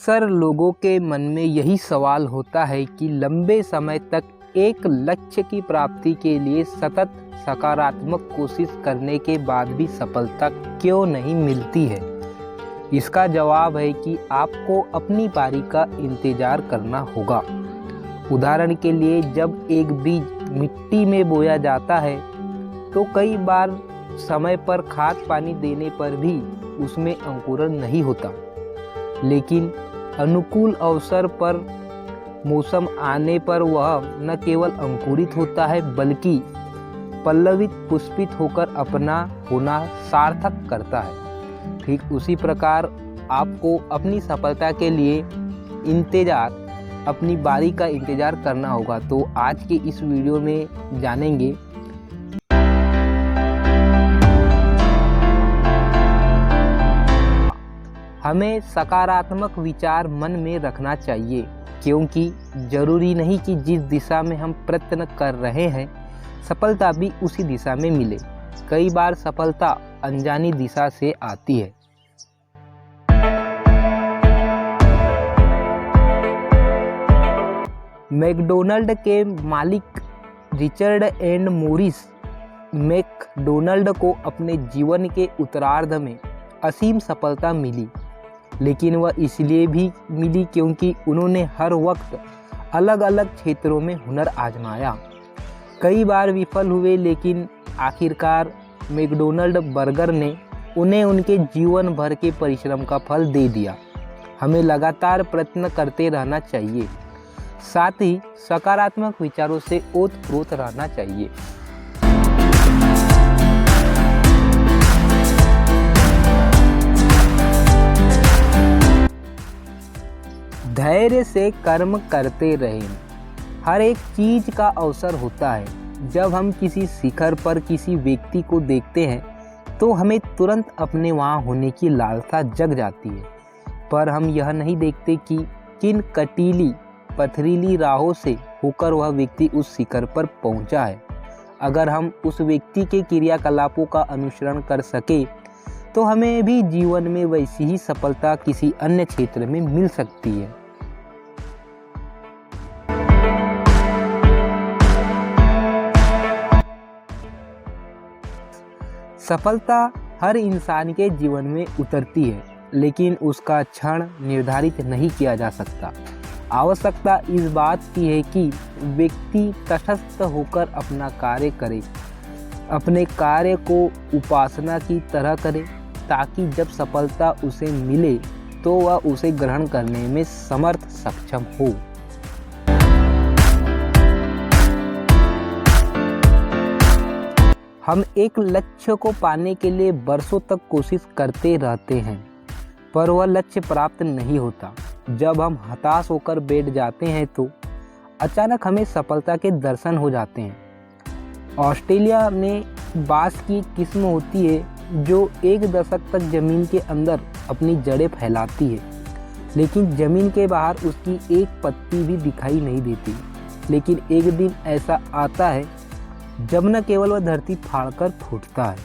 अक्सर लोगों के मन में यही सवाल होता है कि लंबे समय तक एक लक्ष्य की प्राप्ति के लिए सतत सकारात्मक कोशिश करने के बाद भी सफलता क्यों नहीं मिलती है। इसका जवाब है कि आपको अपनी बारी का इंतज़ार करना होगा। उदाहरण के लिए, जब एक बीज मिट्टी में बोया जाता है तो कई बार समय पर खाद पानी देने पर भी उसमें अंकुरण नहीं होता, लेकिन अनुकूल अवसर पर मौसम आने पर वह न केवल अंकुरित होता है बल्कि पल्लवित पुष्पित होकर अपना होना सार्थक करता है। ठीक उसी प्रकार आपको अपनी सफलता के लिए अपनी बारी का इंतज़ार करना होगा। तो आज के इस वीडियो में जानेंगे हमें सकारात्मक विचार मन में रखना चाहिए, क्योंकि ज़रूरी नहीं कि जिस दिशा में हम प्रयत्न कर रहे हैं सफलता भी उसी दिशा में मिले। कई बार सफलता अनजानी दिशा से आती है। मैकडोनल्ड के मालिक रिचर्ड एंड मॉरिस मैकडोनल्ड को अपने जीवन के उत्तरार्ध में असीम सफलता मिली, लेकिन वह इसलिए भी मिली क्योंकि उन्होंने हर वक्त अलग अलग क्षेत्रों में हुनर आजमाया। कई बार विफल हुए, लेकिन आखिरकार मैकडोनल्ड बर्गर ने उन्हें उनके जीवन भर के परिश्रम का फल दे दिया। हमें लगातार प्रयत्न करते रहना चाहिए, साथ ही सकारात्मक विचारों से ओतप्रोत रहना चाहिए। धैर्य से कर्म करते रहें। हर एक चीज का अवसर होता है। जब हम किसी शिखर पर किसी व्यक्ति को देखते हैं तो हमें तुरंत अपने वहाँ होने की लालसा जग जाती है, पर हम यह नहीं देखते कि किन कटीली पथरीली राहों से होकर वह व्यक्ति उस शिखर पर पहुँचा है। अगर हम उस व्यक्ति के क्रियाकलापों का अनुसरण कर सके तो हमें भी जीवन में वैसी ही सफलता किसी अन्य क्षेत्र में मिल सकती है। सफलता हर इंसान के जीवन में उतरती है, लेकिन उसका क्षण निर्धारित नहीं किया जा सकता। आवश्यकता इस बात की है कि व्यक्ति तटस्थ होकर अपना कार्य करे, अपने कार्य को उपासना की तरह करे, ताकि जब सफलता उसे मिले तो वह उसे ग्रहण करने में समर्थ सक्षम हो। हम एक लक्ष्य को पाने के लिए बरसों तक कोशिश करते रहते हैं, पर वह लक्ष्य प्राप्त नहीं होता। जब हम हताश होकर बैठ जाते हैं तो अचानक हमें सफलता के दर्शन हो जाते हैं। ऑस्ट्रेलिया में बांस की किस्म होती है जो 1 दशक तक ज़मीन के अंदर अपनी जड़ें फैलाती है, लेकिन ज़मीन के बाहर उसकी एक पत्ती भी दिखाई नहीं देती। लेकिन एक दिन ऐसा आता है जब न केवल वह धरती फाड़कर फूटता है,